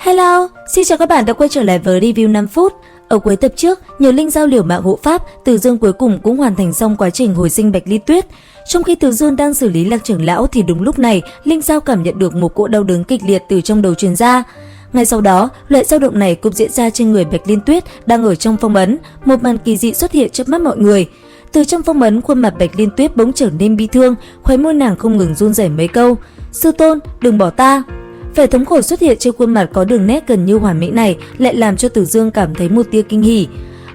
Hello, xin chào các bạn đã quay trở lại với review 5 phút. Ở cuối tập trước, nhờ Linh Giao liều mạng hộ pháp, Từ Dương cuối cùng cũng hoàn thành xong quá trình hồi sinh Bạch Liên Tuyết. Trong khi Từ Dương đang xử lý Lạc trưởng lão thì đúng lúc này, Linh Giao cảm nhận được một cỗ đau đớn kịch liệt từ trong đầu truyền ra. Ngay sau đó, loại dao động này cũng diễn ra trên người Bạch Liên Tuyết đang ở trong phong ấn, một màn kỳ dị xuất hiện trước mắt mọi người. Từ trong phong ấn, khuôn mặt Bạch Liên Tuyết bỗng trở nên bi thương, khóe môi nàng không ngừng run rẩy mấy câu: "Sư tôn, đừng bỏ ta." Vẻ thống khổ xuất hiện trên khuôn mặt có đường nét gần như hoàn mỹ này lại làm cho Từ Dương cảm thấy một tia kinh hỉ.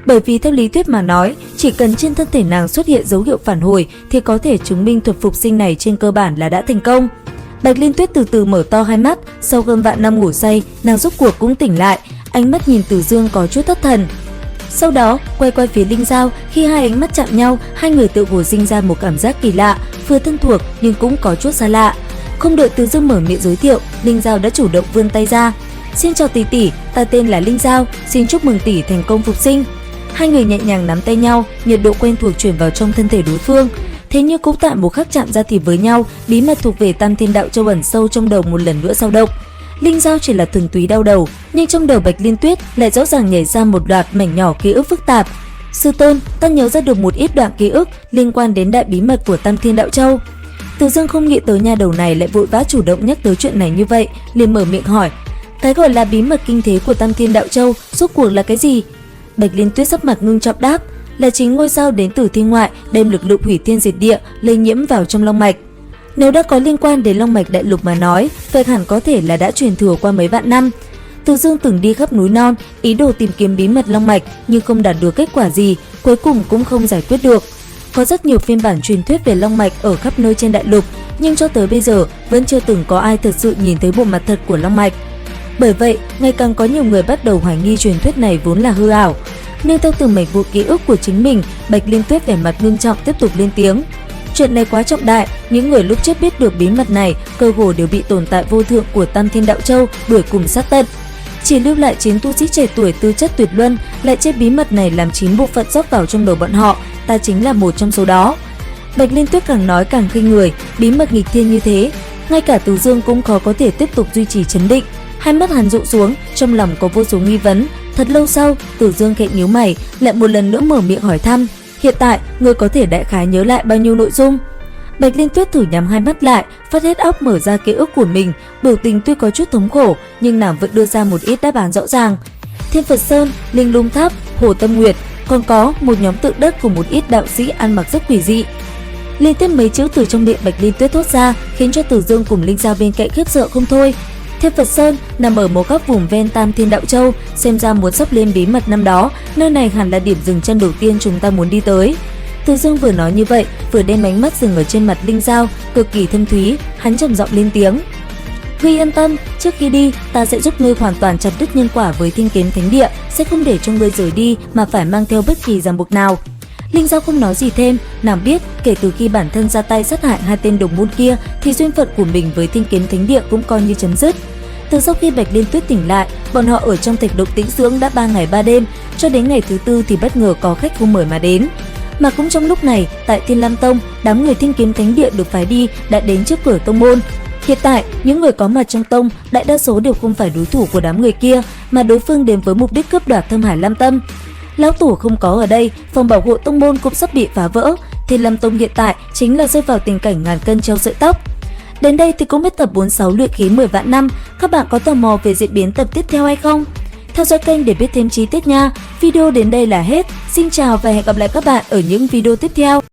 Bởi vì theo lý thuyết mà nói, chỉ cần trên thân thể nàng xuất hiện dấu hiệu phản hồi thì có thể chứng minh thuật phục sinh này trên cơ bản là đã thành công. Bạch Liên Tuyết từ từ mở to hai mắt, sau hơn vạn năm ngủ say, nàng rốt cuộc cũng tỉnh lại, ánh mắt nhìn Từ Dương có chút thất thần. Sau đó, quay qua phía Linh Giao, khi hai ánh mắt chạm nhau, hai người tự hồ sinh ra một cảm giác kỳ lạ, vừa thân thuộc nhưng cũng có chút xa lạ. Không đợi Từ Dương mở miệng giới thiệu, Linh Giao đã chủ động vươn tay ra. "Xin chào tỷ tỷ, ta tên là Linh Giao, xin chúc mừng tỷ thành công phục sinh." Hai người nhẹ nhàng nắm tay nhau, nhiệt độ quen thuộc chuyển vào trong thân thể đối phương. Thế nhưng cũng tại một khắc chạm ra thì với nhau, bí mật thuộc về Tam Thiên Đạo Châu ẩn sâu trong đầu một lần nữa dao động. Linh Giao chỉ là thuần túy đau đầu, nhưng trong đầu Bạch Liên Tuyết lại rõ ràng nhảy ra một loạt mảnh nhỏ ký ức phức tạp. "Sư tôn, ta nhớ ra được một ít đoạn ký ức liên quan đến đại bí mật của Tam Thiên Đạo Châu." Từ Dương không nghĩ tới nha đầu này lại vội vã chủ động nhắc tới chuyện này như vậy, liền mở miệng hỏi: "Cái gọi là bí mật kinh thế của Tam Thiên Đạo Châu rốt cuộc là cái gì?" Bạch Liên Tuyết sắc mặt ngưng trọng đáp: "Là chính ngôi sao đến từ thiên ngoại đem lực lượng hủy thiên diệt địa lây nhiễm vào trong long mạch. Nếu đã có liên quan đến long mạch đại lục mà nói, vậy hẳn có thể là đã truyền thừa qua mấy vạn năm." Từ Dương từng đi khắp núi non, ý đồ tìm kiếm bí mật long mạch nhưng không đạt được kết quả gì, cuối cùng cũng không giải quyết được. Có rất nhiều phiên bản truyền thuyết về long mạch ở khắp nơi trên đại lục, nhưng cho tới bây giờ vẫn chưa từng có ai thật sự nhìn thấy bộ mặt thật của long mạch. Bởi vậy, ngày càng có nhiều người bắt đầu hoài nghi truyền thuyết này vốn là hư ảo. Nương theo từng mảnh vụn ký ức của chính mình, Bạch Liên Tuyết vẻ mặt ngưng trọng tiếp tục lên tiếng: "Chuyện này quá trọng đại, những người lúc trước biết được bí mật này cơ hồ đều bị tồn tại vô thượng của Tam Thiên Đạo Châu đuổi cùng sát tận. Chỉ lưu lại 9 tu sĩ trẻ tuổi tư chất tuyệt luân, lại chết bí mật này làm 9 bộ phận dốc vào trong đầu bọn họ, ta chính là một trong số đó." Bạch Liên Tuyết càng nói càng khinh người, bí mật nghịch thiên như thế, ngay cả Từ Dương cũng khó có thể tiếp tục duy trì trấn định. Hai mắt hắn dụ xuống, trong lòng có vô số nghi vấn. Thật lâu sau, Từ Dương khẽ nhíu mày, lại một lần nữa mở miệng hỏi thăm: "Hiện tại, ngươi có thể đại khái nhớ lại bao nhiêu nội dung?" Bạch Liên Tuyết thử nhắm hai mắt lại, phát hết óc mở ra ký ức của mình, biểu tình tuy có chút thống khổ, nhưng nàng vẫn đưa ra một ít đáp án rõ ràng. Thiên Phật Sơn, Linh Lung Tháp, Hồ Tâm Nguyệt, còn có một nhóm tượng đất của một ít đạo sĩ ăn mặc rất quỷ dị. Liên tiếp mấy chữ từ trong miệng Bạch Liên Tuyết thốt ra, khiến cho Từ Dương cùng Linh Giao bên cạnh khiếp sợ không thôi. Thiên Phật Sơn nằm ở một góc vùng ven Tam Thiên Đạo Châu, xem ra muốn sắp lên bí mật năm đó, nơi này hẳn là điểm dừng chân đầu tiên chúng ta muốn đi tới. Từ Dương vừa nói như vậy, vừa đem ánh mắt dừng ở trên mặt Linh Giao, cực kỳ thâm thúy, hắn trầm giọng lên tiếng: "Ngươi yên tâm, trước khi đi, ta sẽ giúp ngươi hoàn toàn chặt đứt nhân quả với Thiên Kiếm Thánh Địa, sẽ không để cho ngươi rời đi mà phải mang theo bất kỳ ràng buộc nào." Linh Giao không nói gì thêm, nàng biết kể từ khi bản thân ra tay sát hại hai tên đồng môn kia thì duyên phận của mình với Thiên Kiếm Thánh Địa cũng coi như chấm dứt. Từ sau khi Bạch Liên Tuyết tỉnh lại, bọn họ ở trong thạch động tĩnh dưỡng đã 3 ngày 3 đêm, cho đến ngày thứ tư thì bất ngờ có khách không mời mà đến. Mà cũng trong lúc này, tại Thiên Lam Tông, đám người Thiên Kiếm Thánh Địa được phái đi đã đến trước cửa tông môn. Hiện tại, những người có mặt trong tông, đại đa số đều không phải đối thủ của đám người kia, mà đối phương đến với mục đích cướp đoạt Thâm Hải Lam Tâm. Lão tổ không có ở đây, phòng bảo hộ tông môn cũng sắp bị phá vỡ. Thiên Lam Tông hiện tại chính là rơi vào tình cảnh ngàn cân treo sợi tóc. Đến đây thì cũng hết tập 46 luyện khí 10 vạn năm. Các bạn có tò mò về diễn biến tập tiếp theo hay không? Theo dõi kênh để biết thêm chi tiết nha. Video đến đây là hết. Xin chào và hẹn gặp lại các bạn ở những video tiếp theo.